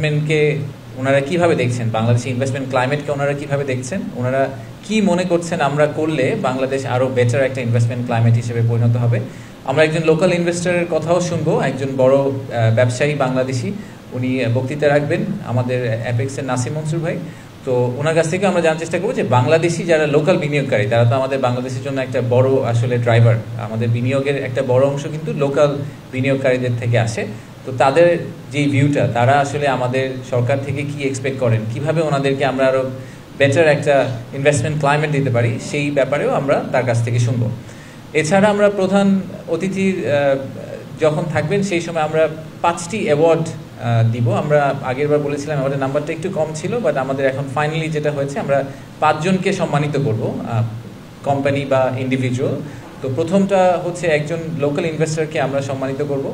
ইনভেস্টমেন্টকে ওনারা কিভাবে দেখছেন, বাংলাদেশে ইনভেস্টমেন্ট ক্লাইমেটকে ওনারা কিভাবে দেখছেন, ওনারা কি মনে করছেন আমরা করলে বাংলাদেশ আরও বেটার একটা ইনভেস্টমেন্ট ক্লাইমেট হিসেবে পরিণত হবে। আমরা একজন লোকাল ইনভেস্টরের কথাও শুনবো, একজন বড় ব্যবসায়ী বাংলাদেশি, উনি বক্তৃতা রাখবেন, আমাদের অ্যাপেক্সের নাসিম মনসুর ভাই। তো ওনার কাছ থেকে আমরা জানার চেষ্টা করবো যে বাংলাদেশি যারা লোকাল বিনিয়োগকারী, তারা তো আমাদের বাংলাদেশের জন্য একটা বড় আসলে ড্রাইভার, আমাদের বিনিয়োগের একটা বড় অংশ কিন্তু লোকাল বিনিয়োগকারীদের থেকে আসে। তো তাদের যে ভিউটা, তারা আসলে আমাদের সরকার থেকে কি এক্সপেক্ট করেন, কিভাবে ওনাদেরকে আমরা আরও বেটার একটা ইনভেস্টমেন্ট ক্লাইমেট দিতে পারি, সেই ব্যাপারেও আমরা তার কাছ থেকে শুনবো। এছাড়া আমরা প্রধান অতিথি যখন থাকবেন সেই সময় আমরা 5টি অ্যাওয়ার্ড দিব। আমরা আগেরবার বলেছিলাম অ্যাওয়ার্ডের নাম্বারটা একটু কম ছিল, বাট আমাদের এখন ফাইনালি যেটা হয়েছে, আমরা 5 জনকে সম্মানিত করব, কোম্পানি বা ইন্ডিভিজুয়াল। তো প্রথমটা হচ্ছে একজন লোকাল ইনভেস্টরকে আমরা সম্মানিত করব,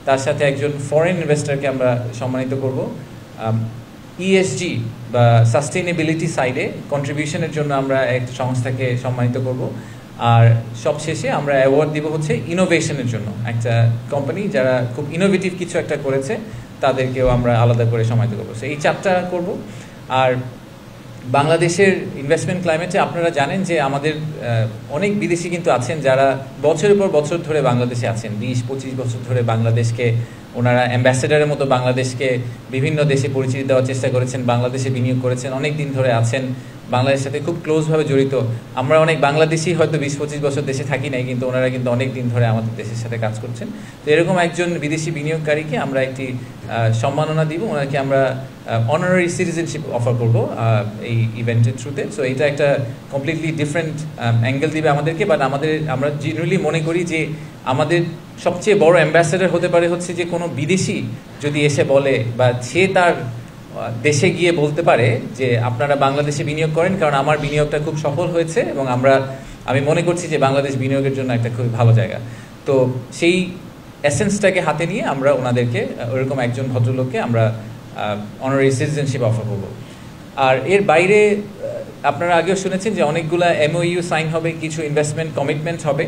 তার সাথে একজন ফরেন ইনভেস্টরকে আমরা সম্মানিত করব, ইএসজি বা সাস্টেইনেবিলিটি সাইডে কন্ট্রিবিউশনের জন্য আমরা একটা সংস্থাকে সম্মানিত করব, আর সবশেষে আমরা অ্যাওয়ার্ড দিব হচ্ছে ইনোভেশনের জন্য, একটা কোম্পানি যারা খুব ইনোভেটিভ কিছু একটা করেছে তাদেরকেও আমরা আলাদা করে সম্মানিত করবো। এই 4টা করব। আর বাংলাদেশের ইনভেস্টমেন্ট ক্লাইমেটে আপনারা জানেন যে আমাদের অনেক বিদেশি কিন্তু আছেন যারা বছরের পর বছর ধরে বাংলাদেশে আছেন, 20-25 বছর ধরে বাংলাদেশকে ওনারা অ্যাম্বাসেডারের মতো বাংলাদেশকে বিভিন্ন দেশে পরিচিতি দেওয়ার চেষ্টা করেছেন, বাংলাদেশে বিনিয়োগ করেছেন, অনেক দিন ধরে আছেন, বাংলাদেশের সাথে খুব ক্লোজভাবে জড়িত। আমরা অনেক বাংলাদেশি হয়তো 20-25 বছর দেশে থাকি নাই, কিন্তু ওনারা কিন্তু অনেক দিন ধরে আমাদের দেশের সাথে কাজ করছেন। তো এরকম একজন বিদেশি বিনিয়োগকারীকে আমরা একটি সম্মাননা দিব, ওনাকে আমরা অনারারি সিটিজেনশিপ অফার করব এই ইভেন্টের থ্রুতে। সো এটা একটা কমপ্লিটলি ডিফারেন্ট অ্যাঙ্গেল দিবে আমাদেরকে, বাট আমরা জেনারেলি মনে করি যে আমাদের সবচেয়ে বড় অ্যাম্বাসেডার হতে পারে হচ্ছে যে কোনো বিদেশি যদি এসে বলে, বা সে তার দেশে গিয়ে বলতে পারে যে আপনারা বাংলাদেশে বিনিয়োগ করেন, কারণ আমার বিনিয়োগটা খুব সফল হয়েছে এবং আমি মনে করছি যে বাংলাদেশ বিনিয়োগের জন্য একটা খুব ভালো জায়গা। তো সেই এসেন্সটাকে হাতে নিয়ে আমরা ওনাদেরকে, ওরকম একজন ভদ্রলোককে আমরা অনারারি সিটিজেনশিপ অফার করব। আর এর বাইরে আপনারা আগেও শুনেছেন যে অনেকগুলা এমওইউ সাইন হবে, কিছু ইনভেস্টমেন্ট কমিটমেন্ট হবে।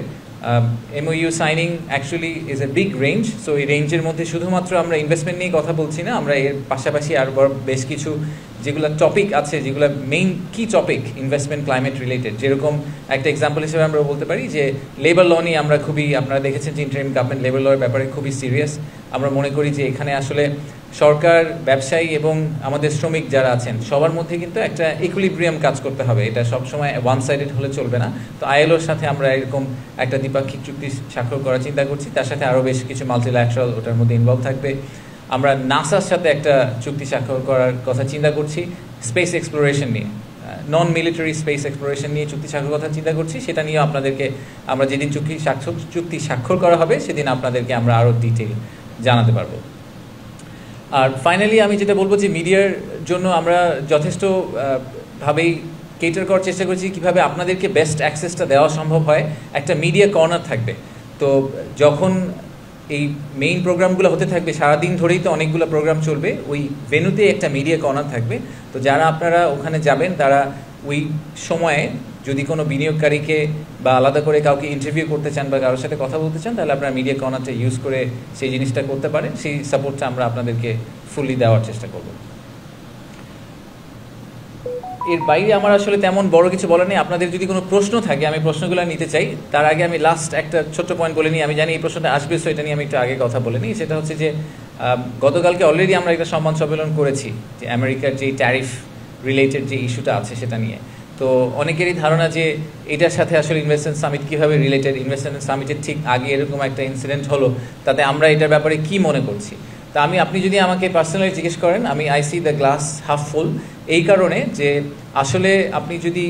MOU signing actually is a big range. So এই রেঞ্জের মধ্যে শুধুমাত্র আমরা ইনভেস্টমেন্ট নিয়ে কথা বলছি না, আমরা এর পাশাপাশি আরও বেশ কিছু যেগুলো টপিক আছে, যেগুলো মেইন কি টপিক ইনভেস্টমেন্ট ক্লাইমেট রিলেটেড, যেরকম একটা এক্সাম্পল হিসেবে আমরা বলতে পারি যে লেবার ল নিয়ে আমরা আপনারা দেখেছেন যে ইন্টারিম গভর্নমেন্ট লেবার লর ব্যাপারে খুবই সিরিয়াস। আমরা মনে করি যে এখানে আসলে সরকার, ব্যবসায়ী এবং আমাদের শ্রমিক যারা আছেন সবার মধ্যে কিন্তু একটা ইকুইলিব্রিয়াম কাজ করতে হবে, এটা সবসময় ওয়ান সাইডেড হলে চলবে না। তো আইএলওর সাথে আমরা এরকম একটা দ্বিপাক্ষিক চুক্তি স্বাক্ষর করার চিন্তা করছি, তার সাথে আরও বেশ কিছু মাল্টিল্যাটারাল ওটার মধ্যে ইনভলভ থাকবে। আমরা নাসার সাথে একটা চুক্তি স্বাক্ষর করার কথা চিন্তা করছি স্পেস এক্সপ্লোরেশন নিয়ে, নন মিলিটারি স্পেস এক্সপ্লোরেশন নিয়ে চুক্তি স্বাক্ষর কথা চিন্তা করছি। সেটা নিয়ে আপনাদেরকে আমরা যেদিন চুক্তি স্বাক্ষর করা হবে সেদিন আপনাদেরকে আমরা আরও ডিটেইল জানাতে পারবো। আর ফাইনালি আমি যেটা বলবো যে মিডিয়ার জন্য আমরা যথেষ্ট ভাবেই কেটার করার চেষ্টা করছি কীভাবে আপনাদেরকে বেস্ট অ্যাক্সেসটা দেওয়া সম্ভব হয়। একটা মিডিয়া কর্নার থাকবে, তো যখন এই মেইন প্রোগ্রামগুলো হতে থাকবে সারাদিন ধরেই তো অনেকগুলো প্রোগ্রাম চলবে, ওই ভেন্যুতে একটা মিডিয়া কর্নার থাকবে। তো যারা আপনারা ওখানে যাবেন তারা ওই সময়ে যদি কোনো বিনিয়োগকারীকে বা আলাদা করে কাউকে ইন্টারভিউ করতে চান বা কারোর সাথে কথা বলতে চান, তাহলে আপনারা মিডিয়া কর্নারটা ইউজ করে সেই জিনিসটা করতে পারেন। সেই সাপোর্টটা আমরা আপনাদেরকে ফুললি দেওয়ার চেষ্টা করব। এর বাইরে আমার আসলে তেমন বড় কিছু বলার নেই। আপনাদের যদি কোনো প্রশ্ন থাকে আমি প্রশ্নগুলো নিতে চাই। তার আগে আমি লাস্ট একটা ছোট্ট পয়েন্ট বলে নিই। আমি জানি এই প্রশ্নটা আসবে, সো এটা নিয়ে আমি একটু আগে কথা বলে নিই। সেটা হচ্ছে যে গতকালকে অলরেডি আমরা একটা সংবাদ সম্মেলন করেছি যে আমেরিকার যে ট্যারিফ রিলেটেড যে ইস্যুটা আছে সেটা নিয়ে। তো অনেকেরই ধারণা যে এটার সাথে আসলে ইনভেস্টমেন্ট সামিট কীভাবে রিলেটেড, ইনভেস্টমেন্ট সামিটের ঠিক আগে এরকম একটা ইনসিডেন্ট হলো, তাতে আমরা এটার ব্যাপারে কি মনে করছি। তা আপনি যদি আমাকে পার্সোনালি জিজ্ঞেস করেন, আমি I C the glass half ফুল, এই কারণে যে আসলে আপনি যদি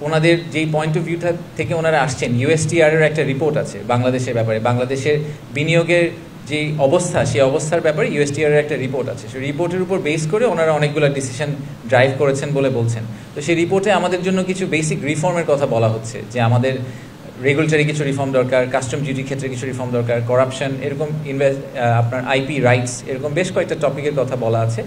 ওনাদের যেই পয়েন্ট অফ ভিউটা থেকে ওনারা আসছেন, ইউএসটিআরের একটা রিপোর্ট আছে বাংলাদেশের ব্যাপারে, বাংলাদেশের বিনিয়োগের যে অবস্থা সেই অবস্থার ব্যাপারে ইউএসটিআরের একটা রিপোর্ট আছে। সেই রিপোর্টের উপর বেস করে ওনারা অনেকগুলো ডিসিশন ড্রাইভ করেছেন বলে বলছেন। তো সেই রিপোর্টে আমাদের জন্য কিছু বেসিক রিফর্মের কথা বলা হচ্ছে, যে আমাদের রেগুলেটরি কিছু রিফর্ম দরকার, কাস্টম ডিউটির ক্ষেত্রে কিছু রিফর্ম দরকার, করাপশন, এরকম আপনার আইপি রাইটস, এরকম বেশ কয়েকটা টপিকের কথা বলা আছে।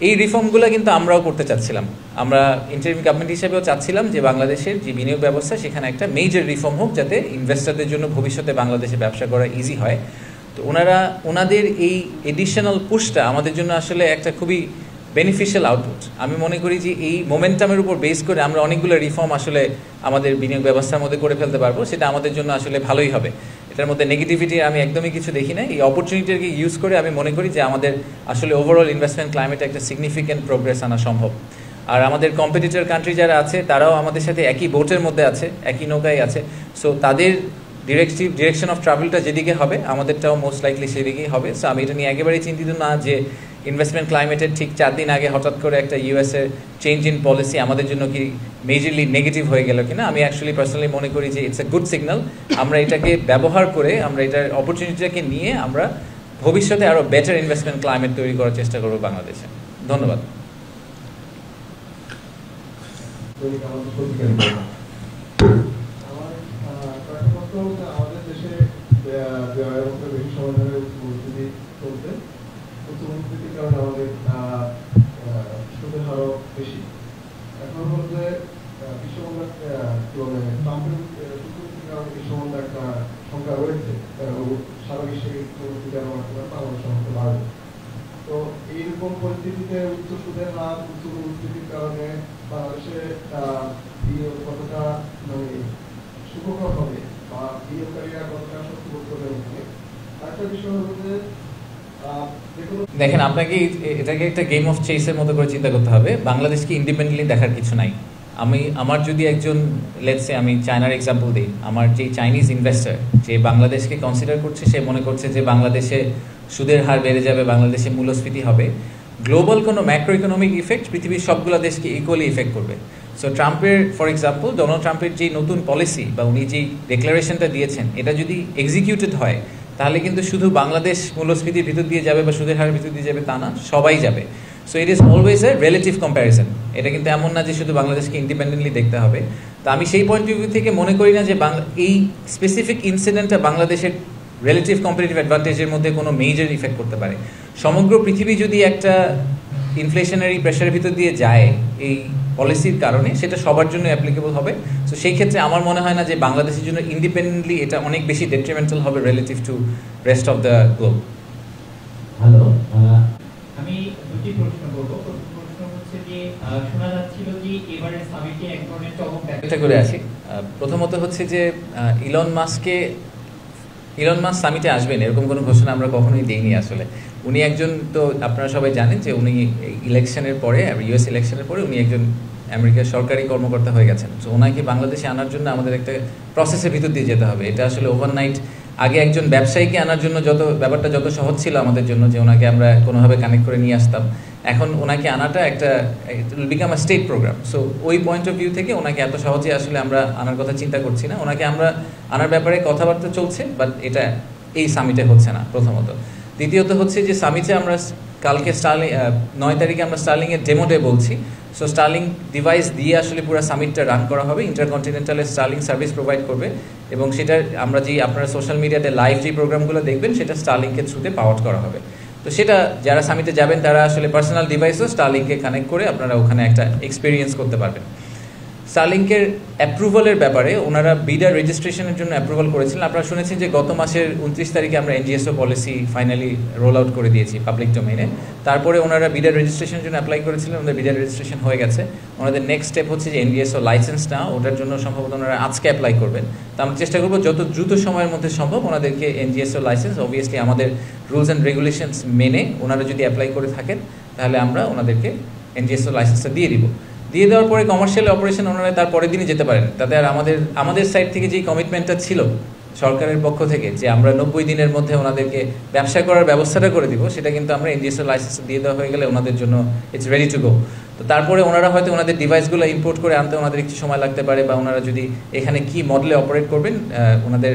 এই রিফর্মগুলো কিন্তু আমরাও করতে চাচ্ছিলাম। আমরা ইন্টারিম গভর্নমেন্ট হিসেবেও চাচ্ছিলাম যে বাংলাদেশের যে বিনিয়োগ ব্যবস্থা সেখানে একটা মেজর রিফর্ম হোক, যাতে ইনভেস্টরদের জন্য ভবিষ্যতে বাংলাদেশে ব্যবসা করা ইজি হয়। তো ওনাদের এই এডিশনাল পুশটা আমাদের জন্য আসলে একটা খুবই বেনিফিশিয়াল আউটপুট। আমি মনে করি যে এই মোমেন্টামের উপর বেস করে আমরা অনেকগুলো রিফর্ম আসলে আমাদের বিনিয়োগ ব্যবস্থার মধ্যে করে ফেলতে পারবো, সেটা আমাদের জন্য আসলে ভালোই হবে। এটার মধ্যে নেগেটিভিটি আমি একদমই কিছু দেখি না। এই অপরচুনিটিকে ইউজ করে আমি মনে করি যে আমাদের আসলে ওভারঅল ইনভেস্টমেন্ট ক্লাইমেটে একটা সিগনিফিক্যান্ট প্রোগ্রেস আনা সম্ভব। আর আমাদের কম্পিটিটর কান্ট্রি যারা আছে তারাও আমাদের সাথে একই বোটের মধ্যে আছে, একই নৌকায় আছে। সো তাদের ডিরেকশন অফ ট্রাভেলটা যেদিকে হবে আমাদেরটাও মোস্ট লাইকলি সেদিকেই হবে। সো আমি এটা নিয়ে একেবারেই চিন্তিত না যে ইনভেস্টমেন্ট ক্লাইমেটের ঠিক 4 দিন আগে হঠাৎ করে একটা ইউএসের চেঞ্জ ইন পলিসি আমাদের জন্য কি মেজরলি নেগেটিভ হয়ে গেল কিনা। আমি অ্যাকচুয়ালি পার্সোনালি মনে করি যে ইটস এ গুড সিগন্যাল। আমরা এটাকে ব্যবহার করে, আমরা এটার অপরচুনিটিটাকে নিয়ে আমরা ভবিষ্যতে আরও বেটার ইনভেস্টমেন্ট ক্লাইমেট তৈরি করার চেষ্টা করবো বাংলাদেশে। ধন্যবাদ। আমাদের দেশে বেশি সময় ধরে চলছে, উচ্চমূল্যবৃদ্ধির কারণে আমাদের সুদের হারও বেশি। এখন বলতে বিশ্বমূল্য ট্রাম্পের কারণে বিশ্বমূল্য একটা সংখ্যা রয়েছে, সারা বিশ্বে বাংলাদেশের মধ্যে বাড়বে। তো এইরকম পরিস্থিতিতে উচ্চ সুদের হার, উচ্চ মূল্যবৃদ্ধির কারণে বাংলাদেশে কতটা মানে সুখকর হবে বা বিনিয়োগকারীরা কতটা শক্তি বোধ করবে। আরেকটা বিষয় হচ্ছে দেখেন, আপনাকে এটাকে একটা গেম অফ চেসের মতো করে চিন্তা করতে হবে। বাংলাদেশকে ইন্ডিপেন্ডেন্টলি দেখার কিছু নাই। আমার যদি একজন লেটসে আমি চায়নার এক্সাম্পল দিই, আমার যে চাইনিজ ইনভেস্টার যে বাংলাদেশকে কনসিডার করছে, সে মনে করছে যে বাংলাদেশে সুদের হার বেড়ে যাবে, বাংলাদেশে মূল্যস্ফীতি হবে। গ্লোবাল কোনো ম্যাক্রো ইকোনমিক ইফেক্ট পৃথিবীর সবগুলো দেশকে ইকুয়ালি ইফেক্ট করবে। সো ট্রাম্পের, ফর এক্সাম্পল ডোনাল্ড ট্রাম্পের যে নতুন পলিসি বা উনি যেই ডিক্লারেশনটা দিয়েছেন, এটা যদি এক্সিকিউটেড হয় তাহলে কিন্তু শুধু বাংলাদেশ মূল্যস্ফীতির ভিতর দিয়ে যাবে বা সুদের হারের ভিতর দিয়ে যাবে তা না, সবাই যাবে। So it is always a relative comparison. এটা কিন্তু এমন না যে শুধু বাংলাদেশকে ইন্ডিপেন্ডেন্টলি দেখতে হবে। তো আমি সেই পয়েন্ট অফ ভিউ থেকে মনে করি না যে এই স্পেসিফিক ইনসিডেন্টটা বাংলাদেশের রিলেটিভ কম্পিটিটিভ অ্যাডভান্টেজের মধ্যে কোনো মেজর ইফেক্ট করতে পারে। সমগ্র পৃথিবী যদি একটা ইনফ্লেশনারি প্রেশারের ভিতর দিয়ে যায় এই পলিসির কারণে, সেটা সবার জন্য অ্যাপ্লিকেবল হবে। সো সেই ক্ষেত্রে আমার মনে হয় না যে বাংলাদেশের জন্য ইন্ডিপেন্ডেন্টলি এটা অনেক বেশি ডেট্রিমেন্টাল হবে relative to rest of the globe. Hello, আমি দুটি প্রশ্ন করব। প্রথম প্রশ্ন হচ্ছে যে শোনা যাচ্ছিল যে এবারে সামিটে এক ধরনের চমক একটা করে আসি। প্রথমত হচ্ছে যে ইলন মাস্ক সামিটে আসবেন এরকম কোনো ঘোষণা আমরা কখনোই দেইনি। আসলে উনি একজন, তো আপনারা সবাই জানেন যে উনি ইলেকশনের পরে, ইউএস ইলেকশনের পরে উনি একজন আমেরিকার সরকারি কর্মকর্তা হয়ে গেছেন। তো ওনাকে বাংলাদেশে আনার জন্য আমাদের একটা প্রসেসের ভিতর দিয়ে যেতে হবে। এটা আসলে ওভারনাইট, আগে একজন ব্যবসায়ীকে আনার জন্য ব্যাপারটা যত সহজ ছিল আমাদের জন্য যে ওনাকে আমরা কোনোভাবে কানেক্ট করে নিয়ে আসতাম, এখন ওনাকে আনাটা একটা become a state program. So ওই পয়েন্ট অফ ভিউ থেকে ওনাকে এত সহজে আসলে আমরা আনার কথা চিন্তা করছি না। ওনাকে আমরা আনার ব্যাপারে কথাবার্তা চলছে, বাট এটা এই সামিটে হচ্ছে না প্রথমত। দ্বিতীয়ত হচ্ছে যে সামিটে আমরা কালকে 9 তারিখে আমরা স্টার্লিংয়ের ডেমো ডে বলছি। সো স্টার্লিং ডিভাইস দিয়ে আসলে পুরো সামিটটা রান করা হবে। ইন্টারকন্টিনেন্টালের স্টার্লিং সার্ভিস প্রোভাইড করবে এবং সেটা আমরা আপনারা সোশ্যাল মিডিয়াতে লাইভ যে প্রোগ্রামগুলো দেখবেন সেটা স্টার্লিংকের থ্রুতে পাওয়ার করা হবে। তো সেটা যারা সামিটে যাবেন তারা আসলে পার্সোনাল ডিভাইসও স্টার্লিংকে কানেক্ট করে আপনারা ওখানে একটা এক্সপিরিয়েন্স করতে পারবেন। স্টারলিংকের অ্যাপ্রুভালের ব্যাপারে ওনারা বিডার রেজিস্ট্রেশনের জন্য অ্যাপ্রুভাল করেছিলেন। আপনারা শুনেছেন যে গত মাসের 29 তারিখে আমরা এনজিএসও পলিসি ফাইনালি রোল আউট করে দিয়েছি পাবলিক ডোমেইনে। তারপরে ওনারা বিডার রেজিস্ট্রেশনের জন্য অ্যাপ্লাই করেছিলেন, ওনাদের বিডার রেজিস্ট্রেশন হয়ে গেছে। ওনাদের নেক্সট স্টেপ হচ্ছে যে এনজিএসও লাইসেন্স নেওয়া, ওটার জন্য সম্ভবত ওনারা আজকে অ্যাপ্লাই করবেন। তো আমরা চেষ্টা করবো যত দ্রুত সময়ের মধ্যে সম্ভব ওনাদেরকে এনজিএসও লাইসেন্স, অবভিয়াসলি আমাদের রুলস অ্যান্ড রেগুলেশনস মেনে ওনারা যদি অ্যাপ্লাই করে থাকেন তাহলে আমরা ওনাদেরকে এনজিএসও লাইসেন্সটা দিয়ে দিব। দিয়ে দেওয়ার পরে কমার্শিয়াল অপারেশন ওনারা তার পরের দিনই যেতে পারেন। তাতে আর আমাদের সাইড থেকে যেই কমিটমেন্টটা ছিল সরকারের পক্ষ থেকে যে আমরা 90 দিনের মধ্যে ওনাদেরকে ব্যবসা করার ব্যবস্থাটা করে দিব, সেটা কিন্তু আমরা এনজিএসও লাইসেন্স দিয়ে দেওয়া হয়ে গেলে ওনাদের জন্য ইটস রেডি টু গো। তো তারপরে ওনারা হয়তো ওনাদের ডিভাইসগুলো ইম্পোর্ট করে আনতে ওনাদের একটু সময় লাগতে পারে, বা ওনারা যদি এখানে কি মডেলে অপারেট করবেন, ওনাদের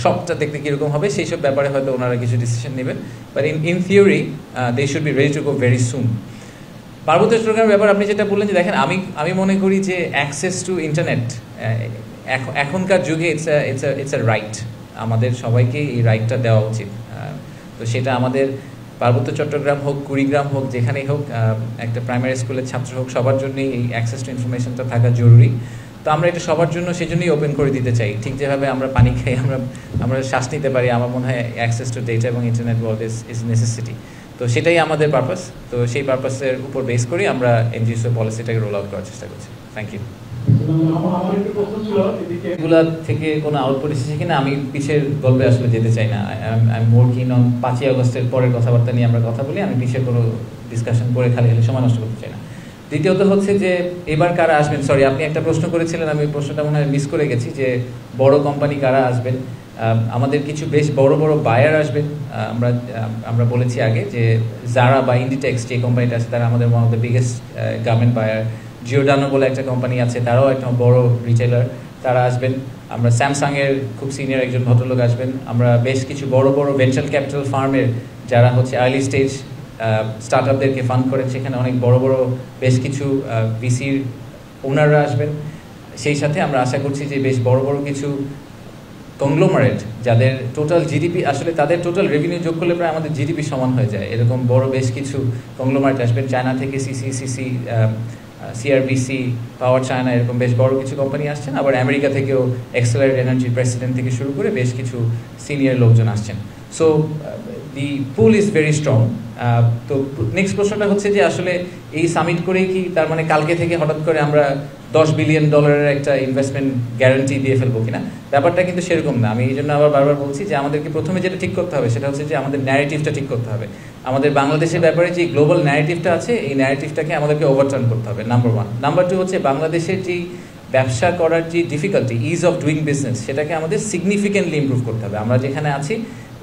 শপটা দেখতে কীরকম হবে সেই সব ব্যাপারে হয়তো ওনারা কিছু ডিসিশন নেবেন। But in theory they should be ready to go very soon. পার্বত্য চট্টগ্রামের ব্যাপার আপনি যেটা বললেন যে দেখেন, আমি মনে করি যে অ্যাক্সেস টু ইন্টারনেট এখনকার যুগে ইটস আ রাইট। আমাদের সবাইকে এই রাইটটা দেওয়া উচিত। তো সেটা আমাদের পার্বত্য চট্টগ্রাম হোক, কুড়িগ্রাম হোক, যেখানেই হোক, একটা প্রাইমারি স্কুলের ছাত্র হোক, সবার জন্যই এই অ্যাক্সেস টু ইনফরমেশনটা থাকা জরুরি। তো আমরা এটা সবার জন্য সেজন্যই ওপেন করে দিতে চাই। ঠিক যেভাবে আমরা পানি খাই, আমরা শ্বাস নিতে পারি, আমার মনে হয় অ্যাক্সেস টু ডেটা এবং ইন্টারনেট ওয়ার্ল্ড ইজ নেসেসিটি। তো সেটাই আমাদের পারপাস। তো সেই পারপাসের উপর বেস করে আমরা এনজিওসি পলিসিটাকে রোল আউট করার চেষ্টা করছি। Thank you. এগুলা থেকে কোনো আউটপুট এসেছে কিনা আমি পিছের গল্পে আসলে যেতে চাই না। আই এম মোর কিন অন 5ই আগস্টের পরের কথাবার্তা নিয়ে আমরা কথা বলি। আমি পিছের কোনো ডিসকাশন করে খালি সময় নষ্ট করতে চাই না। দ্বিতীয়ত হচ্ছে যে এবার কারা আসবেন, সরি আপনি একটা প্রশ্ন করেছিলেন, আমি প্রশ্নটা মনে হয় মিস করে গেছি, যে বড় কোম্পানি কারা আসবেন। আমাদের কিছু বেশ বড় বড় বায়ার আসবেন। আমরা বলেছি আগে যে জারা বা ইন্ডিটেক্স যে কোম্পানিটা আছে তারা আমাদের one of the biggest garment buyer. Giordano বলে একটা কোম্পানি আছে, তারাও একটা বড় রিটেলার, তারা আসবেন। আমরা স্যামসাংয়ের খুব সিনিয়র একজন ভদ্রলোক আসবেন। আমরা বেশ কিছু বড় বড় ভেঞ্চার ক্যাপিটাল ফার্মের যারা হচ্ছে আর্লি স্টেজ স্টার্ট আপদেরকে ফান্ড করেন, সেখানে অনেক বড় বড় বেশ কিছু ভিসির ওনাররা আসবেন। সেই সাথে আমরা আশা করছি যে বেশ বড় বড় কিছু কংগ্লোমারেট যাদের টোটাল জিডিপি আসলে তাদের টোটাল রেভিনিউ যোগ করলে প্রায় আমাদের জিডিপি সমান হয়ে যায়, এরকম বড় বেশ কিছু কংগ্লোমারেট আসবেন। চায়না থেকে সিসি, সিআরবিসি, পাওয়ার চায়না, এরকম বেশ বড় কিছু কোম্পানি আসছেন। আবার আমেরিকা থেকেও এক্সেলারেট এনার্জির প্রেসিডেন্ট থেকে শুরু করে বেশ কিছু সিনিয়র লোকজন আসছেন। So the pool is very strong. তো নেক্সট প্রশ্নটা হচ্ছে যে আসলে এই সামিট করেই কি তার মানে কালকে থেকে হঠাৎ করে আমরা $10 বিলিয়ন একটা ইনভেস্টমেন্ট গ্যারান্টি দিয়ে ফেলবো কিনা? ব্যাপারটা কিন্তু সেরকম না। আমি এই জন্য আবার বারবার বলছি যে আমাদেরকে প্রথমে যেটা ঠিক করতে হবে সেটা হচ্ছে যে আমাদের ন্যারেটিভটা ঠিক করতে হবে। আমাদের বাংলাদেশের ব্যাপারে যে গ্লোবাল ন্যারেটিভটা আছে এই ন্যারেটিভটাকে আমাদেরকে ওভারটার্ন করতে হবে, নাম্বার 1। নাম্বার 2 হচ্ছে বাংলাদেশের যেই ব্যবসা করার যে difficulty, is of doing business, সেটাকে আমাদের সিগনিফিকেন্টলি ইমপ্রুভ করতে হবে। আমরা যেখানে আছি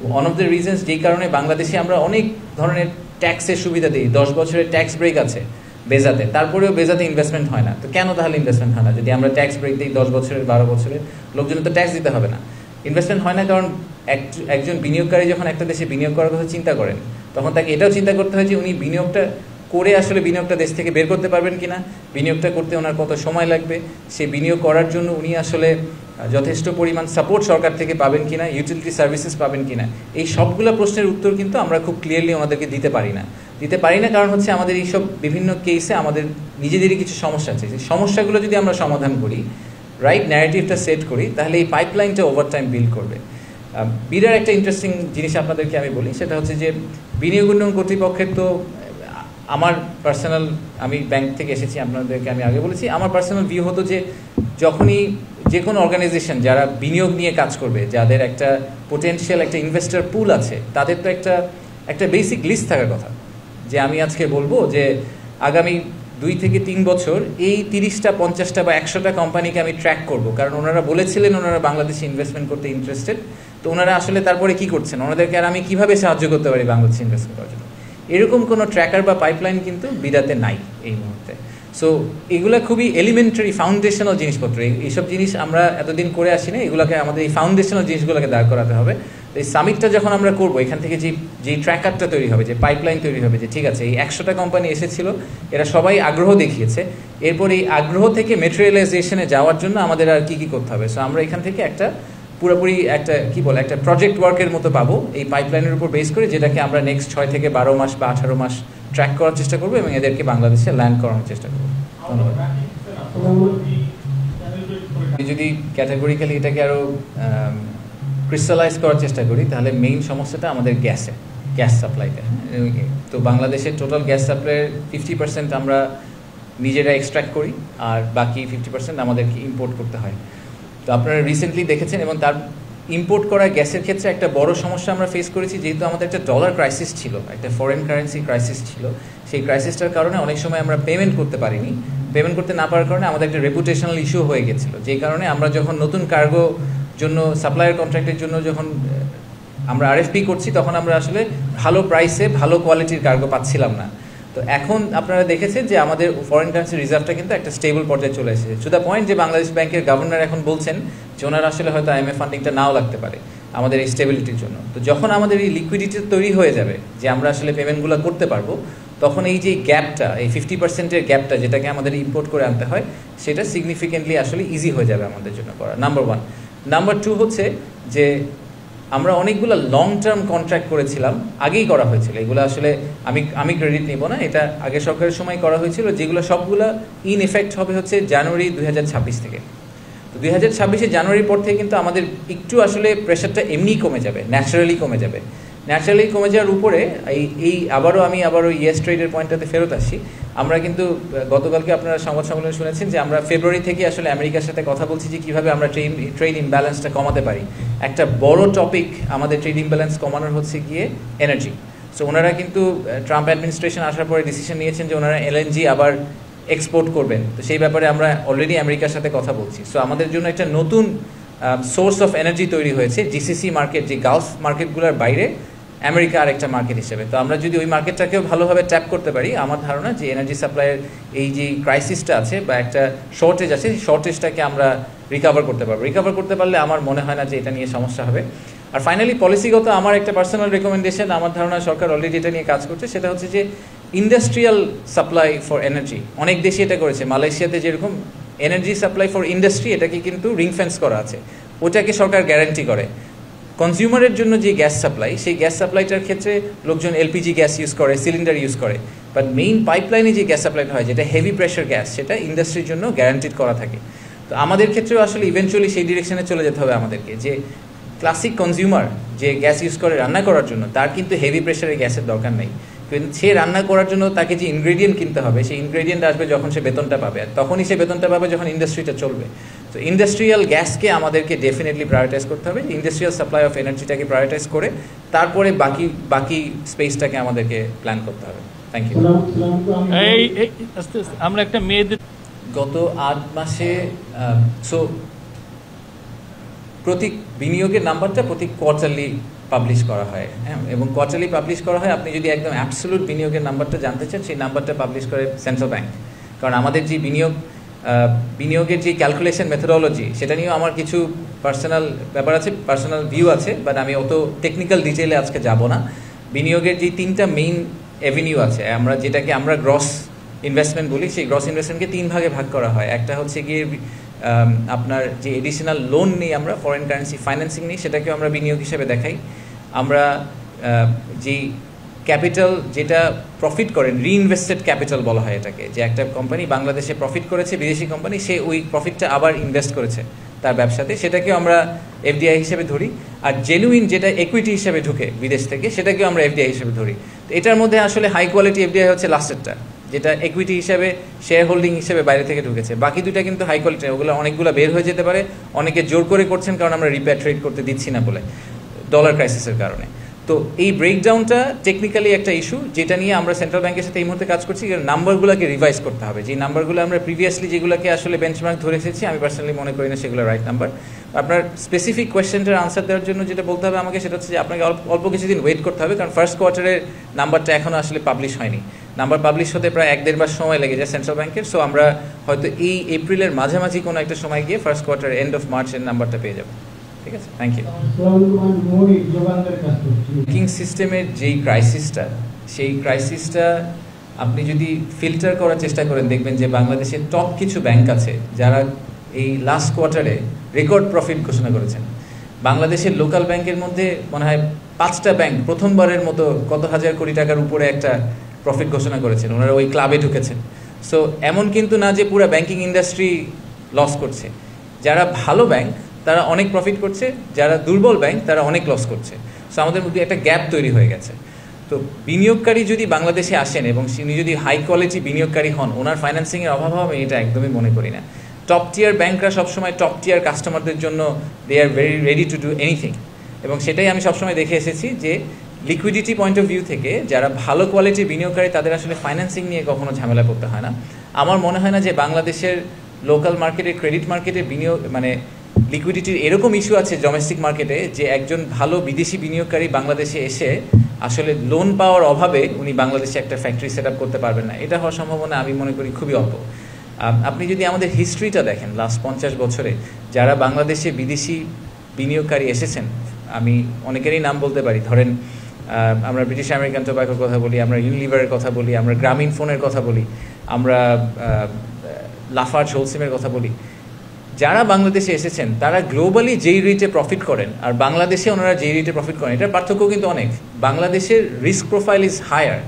ওয়ান অফ দ্য রিজনস যেই কারণে বাংলাদেশে আমরা অনেক ধরনের ট্যাক্সের সুবিধা দিই, 10 বছরের ট্যাক্স ব্রেক আছে বেজাতে, তারপরেও বেজাতে ইনভেস্টমেন্ট হয় না। তো কেন তাহলে ইনভেস্টমেন্ট হয় না? যদি আমরা ট্যাক্স ব্রেক দিই 10 বছরের 12 বছরের, লোকজনের তো ট্যাক্স দিতে হবে না। ইনভেস্টমেন্ট হয় না কারণ একজন বিনিয়োগকারী যখন একটা দেশে বিনিয়োগ করার কথা চিন্তা করেন তখন তাকে এটাও চিন্তা করতে হয় যে উনি বিনিয়োগটা করে আসলে বিনিয়োগটা দেশ থেকে বের করতে পারবেন কিনা, বিনিয়োগটা করতে ওনার কত সময় লাগবে, সেই বিনিয়োগ করার জন্য উনি আসলে যথেষ্ট পরিমাণ সাপোর্ট সরকার থেকে পাবেন কিনা, ইউটিলিটি সার্ভিসেস পাবেন কিনা, এই সবগুলো প্রশ্নের উত্তর কিন্তু আমরা খুব ক্লিয়ারলি ওনাদেরকে দিতে পারি না। কারণ হচ্ছে আমাদের এইসব বিভিন্ন কেসে আমাদের নিজেদেরই কিছু সমস্যা আছে। সেই সমস্যাগুলো যদি আমরা সমাধান করি, রাইট ন্যারেটিভটা সেট করি, তাহলে এই পাইপলাইনটা ওভার টাইম বিল্ড করবে। বিরাট একটা ইন্টারেস্টিং জিনিস আপনাদেরকে আমি বলি, সেটা হচ্ছে যে বিনিয়োগ উন্নয়ন কর্তৃপক্ষের তো আমার পার্সোনাল, আমি ব্যাংক থেকে এসেছি, আপনাদেরকে আমি আগে বলেছি, আমার পার্সোনাল ভিউ হতো যে যখনই যে কোনো অর্গানাইজেশন যারা বিনিয়োগ নিয়ে কাজ করবে, যাদের একটা পোটেনশিয়াল একটা ইনভেস্টর পুল আছে, তাদের তো একটা বেসিক লিস্ট থাকার কথা, যে আমি আজকে বলবো যে আগামী 2 থেকে 3 বছর এই 30টা 50টা বা 100টা কোম্পানিকে আমি ট্র্যাক করব, কারণ ওনারা বলেছিলেন ওনারা বাংলাদেশে ইনভেস্টমেন্ট করতে ইন্টারেস্টেড। তো ওনারা আসলে তারপরে কি করছেন, ওনাদেরকে আর আমি কিভাবে সাহায্য করতে পারি বাংলাদেশে ইনভেস্টমেন্ট করার জন্য, এরকম কোনো ট্র্যাকার বা পাইপলাইন কিন্তু বিরাতে নাই এই মুহূর্তে। সো এগুলো খুবই এলিমেন্টারি ফাউন্ডেশনাল জিনিসপত্র, এইসব জিনিস আমরা এতদিন করে আসি না, এগুলোকে আমাদের এই ফাউন্ডেশনাল জিনিসগুলোকে দাঁড় করাতে হবে। তো এই সামিটটা যখন আমরা করবো, এখান থেকে যেই ট্র্যাকারটা তৈরি হবে, যে পাইপলাইন তৈরি হবে, যে ঠিক আছে এই 100টা কোম্পানি এসেছিল, এরা সবাই আগ্রহ দেখিয়েছে, এরপর এই আগ্রহ থেকে মেটেরিয়ালাইজেশনে যাওয়ার জন্য আমাদের আর কি করতে হবে। সো আমরা এখান থেকে একটা পুরোপুরি একটা প্রজেক্ট ওয়ার্কের মতো পাবো এই পাইপলাইনের উপর বেস করে, যেটাকে আমরা নেক্সট 6 থেকে 12 মাস বা 18 মাস ট্র্যাক করার চেষ্টা করবো এবং এদেরকে বাংলাদেশে ল্যান্ড করানোর চেষ্টা করবো। ধন্যবাদ। যদি ক্যাটাগরিক্যালি এটাকে আরও ক্রিস্টালাইজ করার চেষ্টা করি, তাহলে মেইন সমস্যাটা আমাদের গ্যাস সাপ্লাইতে। তো বাংলাদেশের টোটাল গ্যাস সাপ্লাইয়ের 50% আমরা নিজেরা এক্সট্র্যাক্ট করি, আর বাকি 50% আমাদেরকে ইম্পোর্ট করতে হয়। তো আপনারা রিসেন্টলি দেখেছেন, এবং তার ইম্পোর্ট করা গ্যাসের ক্ষেত্রে একটা বড় সমস্যা আমরা ফেস করেছি, যেহেতু আমাদের একটা ডলার ক্রাইসিস ছিল, একটা ফরেন কারেন্সি ক্রাইসিস ছিল। সেই ক্রাইসিসটার কারণে অনেক সময় আমরা পেমেন্ট করতে পারিনি। পেমেন্ট করতে না পারার কারণে আমাদের একটা রেপুটেশনাল ইস্যু হয়ে গেছিলো, যেই কারণে আমরা যখন নতুন কার্গো জন্য সাপ্লায়ার কন্ট্রাক্টের জন্য যখন আমরা আরএফপি করছি, তখন আমরা আসলে ভালো প্রাইসে ভালো কোয়ালিটির কার্গো পাচ্ছিলাম না। তো এখন আপনারা দেখেছেন যে আমাদের ফরেন কারেন্সি রিজার্ভটা কিন্তু একটা স্টেবল পর্যায়ে চলে এসেছে, টু দ্য পয়েন্ট যে বাংলাদেশ ব্যাংকের গভর্নর এখন বলছেন যে ওনার আসলে হয়তো আইএমএফ ফান্ডিংটা নাও লাগতে পারে আমাদের এই স্টেবিলিটির জন্য। তো যখন আমাদের এই লিকুইডিটি তৈরি হয়ে যাবে, যে আমরা আসলে পেমেন্টগুলো করতে পারবো, তখন এই যে গ্যাপটা, এই 50%-এর গ্যাপটা যেটাকে আমাদের ইম্পোর্ট করে আনতে হয়, সেটা সিগনিফিকেন্টলি আসলে ইজি হয়ে যাবে আমাদের জন্য করা, নাম্বার 1। নাম্বার 2 হচ্ছে যে আমরা অনেকগুলো লং টার্ম কন্ট্রাক্ট করেছিলাম, আগেই করা হয়েছিল এগুলো, আসলে আমি ক্রেডিট নিব না, এটা আগে সরকারের সময় করা হয়েছিল, যেগুলো সবগুলো ইন এফেক্ট হবে হচ্ছে জানুয়ারি 2026 থেকে। তো 2026 জানুয়ারির পর থেকে কিন্তু আমাদের একটু আসলে প্রেশারটা এমনিই কমে যাবে, ন্যাচারালি কমে যাবে। ন্যাচারালি কমে যাওয়ার উপরে আমি আবারও ইয়েস ট্রেডের পয়েন্টটাতে ফেরত আসি। আমরা কিন্তু গতকালকে আপনারা সংবাদ সম্মেলনে শুনেছেন যে আমরা ফেব্রুয়ারি থেকে আসলে আমেরিকার সাথে কথা বলছি যে কীভাবে আমরা ট্রেড ইমব্যালেন্সটা কমাতে পারি। একটা বড় টপিক আমাদের ট্রেড ইমব্যালেন্স কমানোর হচ্ছে গিয়ে এনার্জি। সো ওনারা কিন্তু ট্রাম্প অ্যাডমিনিস্ট্রেশন আসার পরে ডিসিশন নিয়েছেন যে ওনারা এলএনজি আবার এক্সপোর্ট করবেন। তো সেই ব্যাপারে আমরা অলরেডি আমেরিকার সাথে কথা বলছি। সো আমাদের জন্য একটা নতুন সোর্স অফ এনার্জি তৈরি হয়েছে, জিসিসি মার্কেট, যে গালফ মার্কেটগুলোর বাইরে আমেরিকা আরেকটা মার্কেট হিসেবে। তো আমরা যদি ওই মার্কেটটাকেও ভালোভাবে ট্যাপ করতে পারি, আমার ধারণা যে এনার্জি সাপ্লাইয়ের এই যে ক্রাইসিসটা আছে বা একটা শর্টেজ আছে, সেই শর্টেজটাকে আমরা রিকভার করতে পারবো। রিকভার করতে পারলে আমার মনে হয় না যে এটা নিয়ে সমস্যা হবে। আর ফাইনালি পলিসিগত আমার একটা পার্সোনাল রেকমেন্ডেশন, আমার ধারণা সরকার অলরেডি এটা নিয়ে কাজ করছে, সেটা হচ্ছে যে ইন্ডাস্ট্রিয়াল সাপ্লাই ফর এনার্জি। অনেক দেশই এটা করেছে, মালয়েশিয়াতে যেরকম এনার্জি সাপ্লাই ফর ইন্ডাস্ট্রি, এটাকে কিন্তু রিং ফেন্স করা আছে, ওটাকে সরকার গ্যারান্টি করে। কনজিউমারের জন্য যে গ্যাস সাপ্লাই, সেই গ্যাস সাপ্লাইটার ক্ষেত্রে লোকজন এলপিজি গ্যাস ইউজ করে, সিলিন্ডার ইউজ করে, বাট মেইন পাইপলাইনে যে গ্যাস সাপ্লাইটা হয়, যেটা হেভি প্রেশার গ্যাস, সেটা ইন্ডাস্ট্রির জন্য গ্যারান্টিড করা থাকে। তো আমাদের ক্ষেত্রেও আসলে ইভেনচুয়ালি সেই ডিরেকশনে চলে যেতে হবে আমাদেরকে, যে ক্লাসিক কনজিউমার যে গ্যাস ইউজ করে রান্না করার জন্য, তার কিন্তু হেভি প্রেশারের গ্যাসের দরকার নেই, কিন্তু সে রান্না করার জন্য তাকে যে ইনগ্রেডিয়েন্ট কিনতে হবে, সেই ইনগ্রেডিয়েন্ট আসবে যখন সে বেতনটা পাবে, আর তখনই সে বেতনটা পাবে যখন ইন্ডাস্ট্রিটা চলবে। তো ইন্ডাস্ট্রিয়াল গ্যাসকে আমাদেরকে ডেফিনেটলি প্রায়োরিটাইজ করতে হবে, ইন্ডাস্ট্রিয়াল সাপ্লাই অফ এনার্জিটাকে প্রায়োরিটাইজ করে তারপরে বাকি স্পেসটাকে আমাদেরকে প্ল্যান করতে হবে। Thank you. আমরা একটা মেয়েদের গত 8 মাসে প্রতি বিনিয়োগের নাম্বারটা প্রতি কোয়ার্টারলি পাবলিশ করা হয়, হ্যাঁ, এবং কোয়ার্টারলি পাবলিশ করা হয়। আপনি যদি একদম অ্যাবসলিউট বিনিয়োগের নাম্বারটা জানতে চান, সেই নাম্বারটা পাবলিশ করে সেন্ট্রাল ব্যাংক। কারণ আমাদের যে বিনিয়োগের যে ক্যালকুলেশন মেথোডোলজি, সেটা নিয়েও আমার কিছু পার্সোনাল ব্যাপার আছে, পার্সোনাল ভিউ আছে, বাট আমি অত টেকনিক্যাল ডিটেলে আজকে যাব না। বিনিয়োগের যে 3টা মেইন অ্যাভিনিউ আছে, যেটাকে আমরা গ্রস ইনভেস্টমেন্ট বলি, সেই গ্রস ইনভেস্টমেন্টকে 3 ভাগে ভাগ করা হয়। একটা হচ্ছে গিয়ে আপনার যে এডিশনাল লোন নিই আমরা, ফরেন কারেন্সি ফাইন্যান্সিং নিই, সেটাকেও আমরা বিনিয়োগ হিসেবে দেখাই। আমরা যেই ক্যাপিটাল যেটা প্রফিট করেন, রিইনভেস্টেড ক্যাপিটাল বলা হয় এটাকে, যে একটা কোম্পানি বাংলাদেশে প্রফিট করেছে, বিদেশি কোম্পানি, সে ওই প্রফিটটা আবার ইনভেস্ট করেছে তার ব্যবসাতে, সেটাকেও আমরা এফডিআই হিসেবে ধরি। আর জেনুইন যেটা ইকুইটি হিসেবে ঢুকে বিদেশ থেকে, সেটাকেও আমরা এফডিআই হিসেবে ধরি। তো এটার মধ্যে আসলে হাই কোয়ালিটি এফডিআই হচ্ছে লাস্টেরটা, যেটা ইকুইটি হিসেবে শেয়ার হোল্ডিং হিসেবে বাইরে থেকে ঢুকেছে। বাকি দুইটা কিন্তু হাই কোয়ালিটি, ওগুলো অনেকগুলো বের হয়ে যেতে পারে, অনেকে জোর করে করছেন কারণ আমরা রিপ্যাট্রিয়েট করতে দিচ্ছি না বলে, ডলার ক্রাইসিসের কারণে। তো এই ব্রেকডাউনটা টেকনিক্যালি একটা ইস্যু, যেটা নিয়ে আমরা সেন্ট্রাল ব্যাংকের সাথে এই মুহূর্তে কাজ করছি। নাম্বারগুলোকে রিভাইজ করতে হবে, যে নাম্বারগুলো আমরা প্রিভিয়াসলি যেগুলোকে আসলে বেঞ্চমার্ক ধরে এসেছি, আমি পার্সোনালি মনে করি না সেগুলো রাইট নাম্বার। আপনার স্পেসিফিক কোয়েশ্চেনটার আনসার দেওয়ার জন্য যেটা বলতে হবে আমাকে, সেটা হচ্ছে যে আপনাকে অল্প কিছুদিন ওয়েট করতে হবে, কারণ ফার্স্ট কোয়ার্টারের নাম্বারটা এখনও আসলে পাবলিশ হয়নি। নাম্বার পাবলিশ হতে প্রায় 1-1.5 মাস সময় লেগে যায় সেন্ট্রাল ব্যাংকের। সো আমরা হয়তো এই এপ্রিলের মাঝামাঝি কোনো একটা সময় গিয়ে ফার্স্ট কোয়ার্টার এন্ড অফ মার্চের নাম্বারটা পেয়ে যাবো। ঠিক আছে, থ্যাংক ইউ। ব্যাংকিং সিস্টেমের যেই ক্রাইসিসটা, সেই ক্রাইসিসটা আপনি যদি ফিল্টার করার চেষ্টা করেন, দেখবেন যে বাংলাদেশের টপ কিছু ব্যাংক আছে যারা এই লাস্ট কোয়ার্টারে রেকর্ড প্রফিট ঘোষণা করেছেন। বাংলাদেশের লোকাল ব্যাংকের মধ্যে মনে হয় 5টা ব্যাংক প্রথমবারের মতো কত হাজার কোটি টাকার উপরে একটা প্রফিট ঘোষণা করেছেন, ওনারা ওই ক্লাবে ঢুকেছেন। সো এমন কিন্তু না যে পুরো ব্যাংকিং ইন্ডাস্ট্রি লস করছে। যারা ভালো ব্যাংক তারা অনেক প্রফিট করছে, যারা দুর্বল ব্যাংক তারা অনেক লস করছে। সো আমাদের মধ্যে একটা গ্যাপ তৈরি হয়ে গেছে। তো বিনিয়োগকারী যদি বাংলাদেশে আসেন এবং তিনি যদি হাই কোয়ালিটি বিনিয়োগকারী হন, ওনার ফাইন্যান্সিংয়ের অভাব হবে এটা একদমই মনে করি না। টপ টিয়ার ব্যাংকরা সবসময় টপ টিয়ার কাস্টমারদের জন্য they are very ready to do anything, এবং সেটাই আমি সবসময় দেখে এসেছি যে লিকুইডিটি পয়েন্ট অফ ভিউ থেকে যারা ভালো কোয়ালিটির বিনিয়োগকারী, তাদের আসলে ফাইন্যান্সিং নিয়ে কখনো ঝামেলা করতে হয় না। আমার মনে হয় না যে বাংলাদেশের লোকাল মার্কেটে, ক্রেডিট মার্কেটে বিনিয়োগ মানে লিকুইডিটির এরকম ইস্যু আছে ডোমেস্টিক মার্কেটে, যে একজন ভালো বিদেশি বিনিয়োগকারী বাংলাদেশে এসে আসলে লোন পাওয়ার অভাবে উনি বাংলাদেশে একটা ফ্যাক্টরি সেট আপ করতে পারবেন না। এটা হওয়ার সম্ভাবনা আমি মনে করি খুবই অল্প। আপনি যদি আমাদের হিস্ট্রিটা দেখেন, লাস্ট 50 বছরে যারা বাংলাদেশে বিদেশি বিনিয়োগকারী এসেছেন, আমি অনেকেরই নাম বলতে পারি। ধরেন আমরা ব্রিটিশ আমেরিকান টোব্যাকোর কথা বলি, আমরা ইউনিলিভারের কথা বলি, আমরা গ্রামীণ ফোনের কথা বলি, আমরা লাফার্জ হোলসিমের কথা বলি। যারা বাংলাদেশে এসেছেন তারা গ্লোবালি যেই রেটে প্রফিট করেন আর বাংলাদেশে ওনারা যেই রেটে প্রফিট করেন, এটার পার্থক্য কিন্তু অনেক। বাংলাদেশের রিস্ক প্রোফাইল ইজ হায়ার,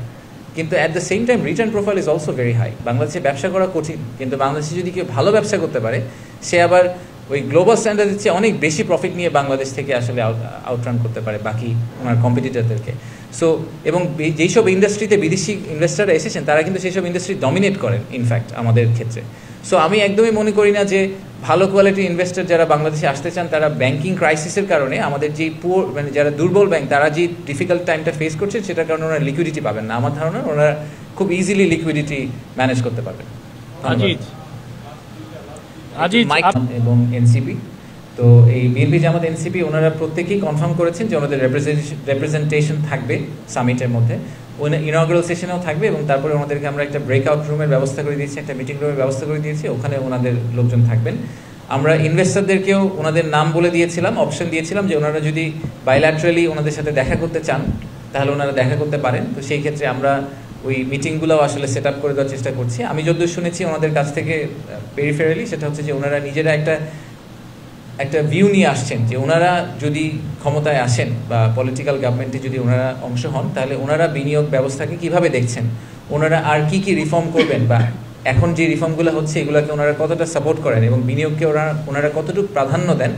কিন্তু at the same time return profile is also very high. বাংলাদেশে ব্যবসা করা কঠিন, কিন্তু বাংলাদেশে যদি কেউ ভালো ব্যবসা করতে পারে সে আবার ওই গ্লোবাল স্ট্যান্ডার্ডের চেয়ে অনেক বেশি প্রফিট নিয়ে বাংলাদেশ থেকে আসলে আউটরান করতে পারে বাকি ওনার কম্পিটিটরদেরকে। সো এবং যেইসব ইন্ডাস্ট্রিতে বিদেশি ইনভেস্টাররা এসেছেন তারা কিন্তু সেই সব ইন্ডাস্ট্রি ডমিনেট করেন ইনফ্যাক্ট আমাদের ক্ষেত্রে। সো আমি একদমই মনে করি না যে ভালো কোয়ালিটি ইনভেস্টর যারা বাংলাদেশে আসতে চান তারা ব্যাংকিং ক্রাইসিসের কারণে আমাদের যে মানে যারা দুর্বল ব্যাংক তারা যে ডিফিকাল্ট টাইমটা ফেস করছে সেটার কারণে ওনারা লিকুইডিটি পাবেন না। আমার ধারণা ওনারা খুব ইজিলি লিকুইডিটি ম্যানেজ করতে পারবেন। এবং এনসিপি, তো এই বিএনপি জামাত এনসিপি ওনারা প্রত্যেকেই কনফার্ম করেছেন যে ওনাদের রেপ্রেজেন্টেশন থাকবে সামিটের মধ্যে, ইনঅগ্রাল সেশনেও থাকবে এবং তারপরে ওনাদেরকে আমরা একটা ব্রেকআউট রুমের ব্যবস্থা করে দিয়েছি, একটা মিটিং রুমের ব্যবস্থা করে দিয়েছি, ওখানে ওনাদের লোকজন থাকবেন। আমরা ইনভেস্টরদেরকেও ওনাদের নাম বলে দিয়েছিলাম, অপশন দিয়েছিলাম যে ওনারা যদি বাইল্যাটারালি ওনাদের সাথে দেখা করতে চান তাহলে ওনারা দেখা করতে পারেন। তো সেই ক্ষেত্রে আমরা ওই মিটিংগুলোও আসলে সেট আপ করে দেওয়ার চেষ্টা করছি। আমি যতদূর শুনেছি ওনাদের কাছ থেকে পেরিফেরালি, সেটা হচ্ছে যে ওনারা নিজেরা একটা ভিউ নিয়ে আসছেন যে ওনারা যদি ক্ষমতায় আসেন বা পলিটিক্যাল গভর্নমেন্টে যদি ওনারা অংশ হন তাহলে ওনারা বিনিয়োগ ব্যবস্থাকে কিভাবে দেখছেন, ওনারা আর কি কি রিফর্ম করবেন বা এখন যে রিফর্মগুলো হচ্ছে এগুলোকে ওনারা কতটা সাপোর্ট করেন এবং বিনিয়োগকে ওনারা কতটুকু প্রাধান্য দেন,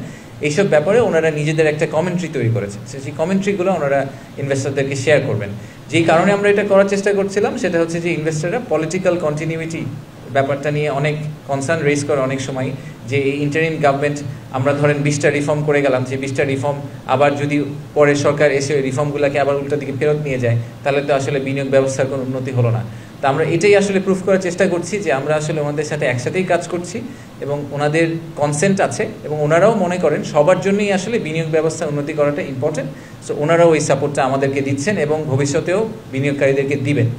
এইসব ব্যাপারে ওনারা নিজেদের একটা কমেন্ট্রি তৈরি করেছেন। সেই কমেন্ট্রিগুলো ওনারা ইনভেস্টরদেরকে শেয়ার করবেন। যেই কারণে আমরা এটা করার চেষ্টা করছিলাম সেটা হচ্ছে যে ইনভেস্টররা পলিটিক্যাল কন্টিনিউইটি ব্যাপারটা নিয়ে অনেক কনসার্ন রেজ করে অনেক সময়, যে এই ইন্টারিম গভর্নমেন্ট আমরা ধরেন 20টা রিফর্ম করে গেলাম, যে 20টা রিফর্ম আবার যদি পরের সরকার এসে ওই রিফর্মগুলোকে আবার উল্টা দিকে ফেরত নিয়ে যায় তাহলে তো আসলে বিনিয়োগ ব্যবস্থার কোনো উন্নতি হলো না। তো আমরা এটাই আসলে প্রুফ করার চেষ্টা করছি যে আমরা আসলে ওনাদের সাথে একসাথেই কাজ করছি এবং ওনাদের কনসেন্ট আছে এবং ওনারাও মনে করেন সবার জন্যই আসলে বিনিয়োগ ব্যবস্থা উন্নতি করাটা ইম্পর্টেন্ট। সো ওনারাও ওই সাপোর্টটা আমাদেরকে দিচ্ছেন এবং ভবিষ্যতেও বিনিয়োগকারীদেরকে দিবেন।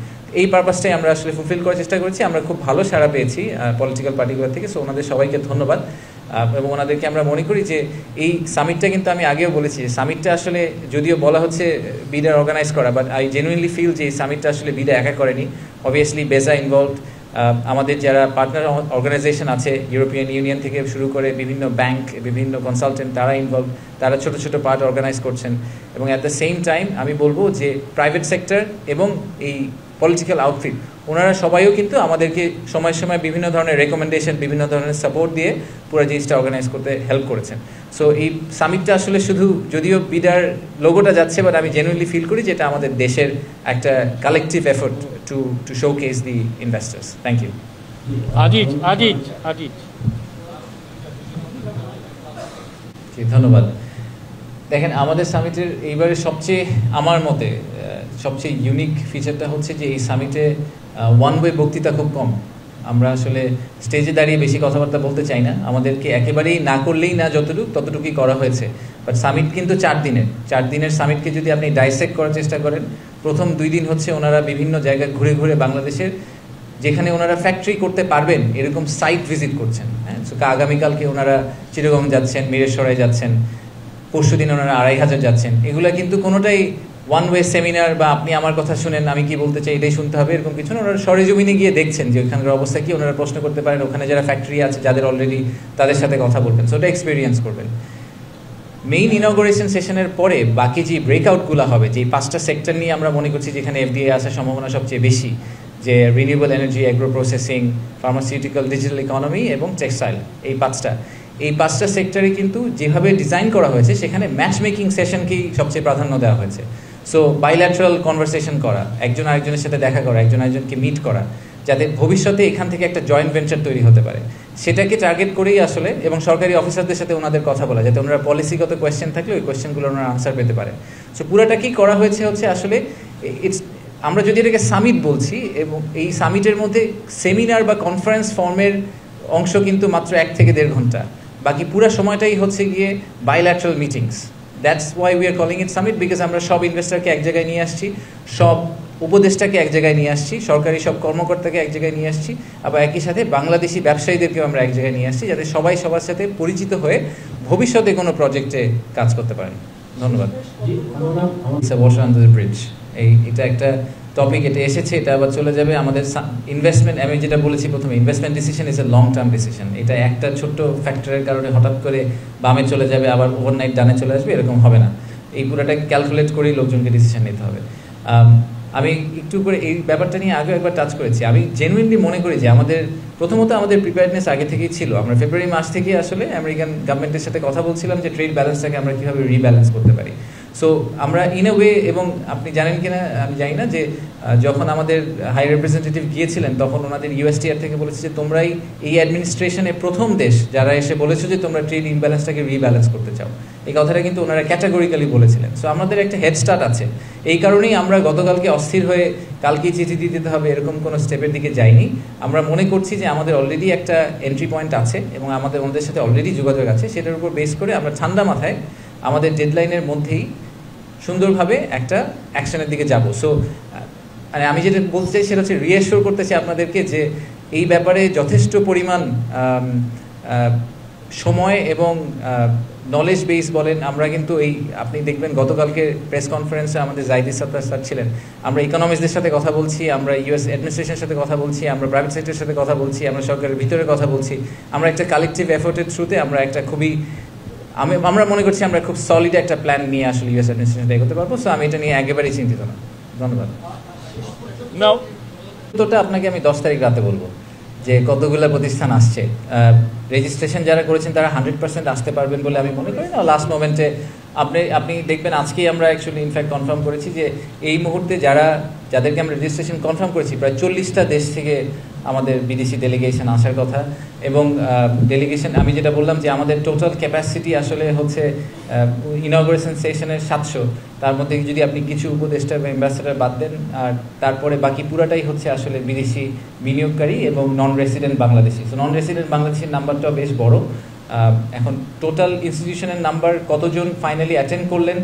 এই পারপাসটাই আমরা আসলে ফুলফিল করার চেষ্টা করেছি। আমরা খুব ভালো সাড়া পেয়েছি পলিটিক্যাল পার্টিগুলো থেকে। সো ওনাদের সবাইকে ধন্যবাদ এবং ওনাদেরকে আমরা মনে করি যে এই সামিটটা, কিন্তু আমি আগেও বলেছি সামিটটা আসলে যদিও বলা হচ্ছে বিডার অর্গানাইজ করা, বাট আই জেনুইনলি ফিল যে এই সামিটটা আসলে বিডা একা করেনি। অবভিয়াসলি বেজা ইনভলভড, আমাদের যারা পার্টনার অর্গানাইজেশন আছে ইউরোপিয়ান ইউনিয়ন থেকে শুরু করে বিভিন্ন ব্যাংক, বিভিন্ন কনসালটেন্ট তারা ইনভলভ, তারা ছোট ছোট পার্ট অর্গানাইজ করছেন এবং অ্যাট দ্য সেম টাইম আমি বলবো যে প্রাইভেট সেক্টর এবং এই পলিটিক্যাল আউটফিট ওনারা সবাইও কিন্তু আমাদেরকে সময় সময় বিভিন্ন ধরনের রেকমেন্ডেশন, বিভিন্ন ধরনের সাপোর্ট দিয়ে পুরো জিনিসটা অর্গানাইজ করতে হেল্প করেছেন। সো এই সামিটটা আসলে শুধু যদিও বিডার লোগোটা যাচ্ছে, বাট আমি জেনুইনলি ফিল করি যেটা আমাদের দেশের একটা collective effort to showcase the investors. Thank you. ধন্যবাদ। দেখেন আমাদের সামিটের এইবারে সবচেয়ে আমার মতে সবচেয়ে ইউনিক ফিচারটা হচ্ছে যে এই সামিটে ওয়ান ওয়ে বক্তৃতা খুব কম। আমরা আসলে স্টেজে দাঁড়িয়ে বেশি কথাবার্তা বলতে চাই না, আমাদেরকে একেবারেই না করলেই না ততটুকুই করা হয়েছে। বাট সামিট কিন্তু 4 দিনের সামিটকে যদি আপনি ডাইসেক্ট করার চেষ্টা করেন, প্রথম 2 দিন হচ্ছে ওনারা বিভিন্ন জায়গায় ঘুরে ঘুরে বাংলাদেশের যেখানে ওনারা ফ্যাক্টরি করতে পারবেন এরকম সাইট ভিজিট করছেন। হ্যাঁ, আগামীকালকে ওনারা চিটাগং যাচ্ছেন, মিরেশ্বরায় যাচ্ছেন, পরশু দিন ওনারা 2500 যাচ্ছেন। এগুলা কিন্তু কোনোটাই ওয়ান ওয়ে সেমিনার বা আপনি আমার কথা শুনেন আমি কি বলতে চাই এটাই শুনতে হবে এরকম কিছু না। ওনারা সরেজমিনে গিয়ে দেখছেন যে ওখানকার অবস্থা কি, ওনারা প্রশ্ন করতে পারেন, ওখানে যারা ফ্যাক্টরি আছে যাদের অলরেডি তাদের সাথে কথা বলবেন, সো ওটা এক্সপিরিয়েন্স করবেন। মেইন ইনঅগ্রেশন সেশনের পরে বাকি যে ব্রেকআউটগুলো হবে, যে 5টা সেক্টর নিয়ে আমরা মনে করছি যেখানে এফডিআই আসার সম্ভাবনা সবচেয়ে বেশি, যে renewable energy, agro processing, pharmaceutical, digital economy এবং টেক্সটাইল, এই 5টা সেক্টরে কিন্তু যেভাবে ডিজাইন করা হয়েছে সেখানে ম্যাচ মেকিং সেশনকেই সবচেয়ে প্রাধান্য দেওয়া হয়েছে। সো বাইল্যাটারাল কনভারসেশন করা, একজন আরেকজনের সাথে দেখা করা, একজন আরেকজনকে মিট করা, যাতে ভবিষ্যতে এখান থেকে একটা জয়েন্ট ভেঞ্চার তৈরি হতে পারে, সেটাকে টার্গেট করেই আসলে, এবং সরকারি অফিসারদের সাথে ওনাদের কথা বলা, যাতে ওনারা পলিসিগত কোয়েশ্চেন থাকলে ওই কোয়েশ্চেনগুলো ওনারা আনসার পেতে পারে। সো পুরাটা কি করা হয়েছে হচ্ছে আসলে আমরা যদি এটাকে সামিট বলছি, এবং এই সামিটের মধ্যে সেমিনার বা কনফারেন্স ফর্মের অংশ কিন্তু মাত্র 1 থেকে 1.5 ঘন্টা, বাকি পুরো সময়টাই হচ্ছে গিয়ে bilateral meetings. That's why we are calling it summit, because আমরা সব ইনভেস্টারকে এক জায়গায় নিয়ে আসছি, সব উপদেষ্টাকে এক জায়গায় নিয়ে আসছি, সরকারি সব কর্মকর্তাকে এক জায়গায় নিয়ে আসছি, আবার একই সাথে বাংলাদেশি ব্যবসায়ীদেরকেও আমরা এক জায়গায় নিয়ে আসছি, যাতে সবাই সবার সাথে পরিচিত হয়ে ভবিষ্যতে কোনো প্রজেক্টে কাজ করতে পারেন। ধন্যবাদ। ব্রিজ, এটা একটা টপিক, এটা এসেছে, এটা আবার চলে যাবে। আমাদের ইনভেস্টমেন্ট, আমি যেটা বলেছি প্রথমে, investment decision is a long term decision. এটা একটা ছোট্ট ফ্যাক্টরের কারণে হঠাৎ করে বামে চলে যাবে, আবার ওভারনাইট ডানে চলে আসবে, এরকম হবে না। এই পুরোটা ক্যালকুলেট করেই লোকজনকে ডিসিশন নিতে হবে। আমি একটু করে এই ব্যাপারটা নিয়ে আগেও একবার টাচ করেছি। আমি জেনুইনলি মনে করি যে প্রথমত আমাদের প্রিপেয়ারনেস আগে থেকেই ছিল। আমরা ফেব্রুয়ারি মাস থেকে আসলে আমেরিকান গভর্নমেন্টের সাথে কথা বলছিলাম যে ট্রেড ব্যালেন্সটাকে আমরা কীভাবে রিব্যালেন্স করতে পারি। সো আমরা ইন এ ওয়ে, এবং আপনি জানেন কিনা আমি জানি না, যে যখন আমাদের হাই রিপ্রেজেন্টেটিভ গিয়েছিলেন তখন ওনাদের ইউএসটিআর থেকে বলেছে যে তোমরাই এই অ্যাডমিনিস্ট্রেশনে প্রথম দেশ যারা এসে বলেছো যে তোমরা ট্রেড ইমব্যালেন্সটাকে রিব্যালেন্স করতে চাও। এই কথাটা কিন্তু ওনারা ক্যাটাগরিক্যালি বলেছিলেন। সো আমাদের একটা হেড স্টার্ট আছে। এই কারণেই আমরা গতকালকে অস্থির হয়ে কালকেই চিঠি দিয়ে দিতে হবে এরকম কোনো স্টেপের দিকে যাইনি। আমরা মনে করছি যে আমাদের অলরেডি একটা এন্ট্রি পয়েন্ট আছে এবং আমাদের ওনাদের সাথে অলরেডি যোগাযোগ আছে। সেটার উপর বেস করে আমরা ঠান্ডা মাথায় আমাদের ডেডলাইনের মধ্যেই সুন্দরভাবে একটা অ্যাকশনের দিকে যাব। সো মানে আমি যেটা বলতে চাই সেটা হচ্ছে রিঅ্যাসিওর করতে চাই আপনাদেরকে যে এই ব্যাপারে যথেষ্ট পরিমাণ সময় এবং নলেজ বেস বলেন, আমরা কিন্তু আপনি দেখবেন গতকালকে প্রেস কনফারেন্সে আমাদের জাহিদ সত্তার স্যার ছিলেন। আমরা ইকোনমিস্টদের সাথে কথা বলছি, আমরা ইউএস অ্যাডমিনিস্ট্রেশনের সাথে কথা বলছি, আমরা প্রাইভেট সেক্টরের সাথে কথা বলছি, আমরা সরকারের ভিতরে কথা বলছি। আমরা একটা কালেকটিভ এফোর্টের থ্রুতে আমরা একটা আমরা মনে করছি আমরা খুব সলিড একটা প্ল্যান নিয়ে আসলে ইউএস অ্যাডমিনিস্ট্রেশনটা এগোতে পারবো। সো আমি এটা নিয়ে একেবারেই চিন্তিত না। ধন্যবাদ। উত্তরটা আপনাকে আমি 10 তারিখ রাতে বলবো যে কতগুলো প্রতিষ্ঠান আসছে। রেজিস্ট্রেশন যারা করেছেন তারা 100% আসতে পারবেন বলে আমি মনে করি না। লাস্ট মোমেন্টে আপনি দেখবেন আজকেই আমরা অ্যাকচুয়ালি ইনফ্যাক্ট কনফার্ম করেছি যে এই মুহূর্তে যাদেরকে আমরা রেজিস্ট্রেশন কনফার্ম করেছি প্রায় 40টা দেশ থেকে আমাদের বিদেশি ডেলিগেশন আসার কথা। এবং ডেলিগেশন আমি যেটা বললাম যে আমাদের টোটাল ক্যাপাসিটি আসলে হচ্ছে ইনঅগ্রেশন সেশনের 700, তার মধ্যে যদি আপনি কিছু উপদেষ্টা বা অ্যাম্বাসেডার বাদ দেন, আর তারপরে বাকি পুরাটাই হচ্ছে আসলে বিদেশি বিনিয়োগকারী এবং non resident Bangladeshi. So non resident বাংলাদেশের নাম্বারটাও বেশ বড়। এখন টোটাল ইনস্টিটিউশনের নাম্বার কতজন ফাইনালি অ্যাটেন্ড করলেন,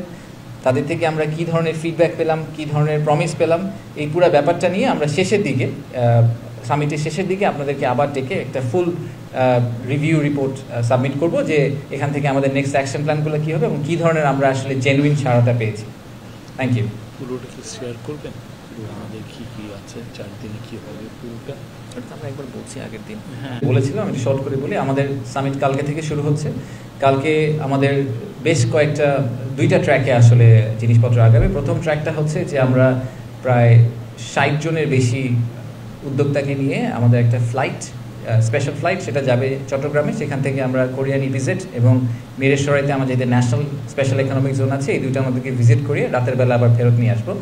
তাদের থেকে আমরা কী ধরনের ফিডব্যাক পেলাম, কী ধরনের প্রমিস পেলাম, এই পুরো ব্যাপারটা নিয়ে আমরা শেষের দিকে সামিটের শেষের দিকে আপনাদেরকে আবার ডেকে একটা ফুল রিভিউ রিপোর্ট সাবমিট করব যে এখান থেকে আমাদের নেক্সট অ্যাকশন প্ল্যানগুলো কী হবে এবং কী ধরনের আমরা আসলে জেনুইন সাড়াটা পেয়েছি। Thank you. পুরোটা কি শেয়ার করবেন? আমাদের কী কী আছে, 4 দিনে কী হবে পুরোটা? আমরা একবার বলছি আগের দিন বলেছিলাম, আমি শর্ট করে বলি। আমাদের সামিট কালকে থেকে শুরু হচ্ছে। কালকে আমাদের বেশ কয়েকটা 2টা ট্র্যাকে আসলে জিনিসপত্র আগাবে। প্রথম ট্র্যাকটা হচ্ছে যে আমরা প্রায় 60 জনের বেশি উদ্যোক্তাকে নিয়ে আমাদের একটা স্পেশাল ফ্লাইট সেটা যাবে চট্টগ্রামে। সেখান থেকে আমরা কোরিয়ান ইপিজেড এবং মিরেশ্বরাইতে আমাদের যে ন্যাশনাল স্পেশাল ইকোনমিক জোন আছে এই দুইটা আমাদেরকে ভিজিট করিয়ে রাতের বেলা আবার ফেরত নিয়ে আসবো।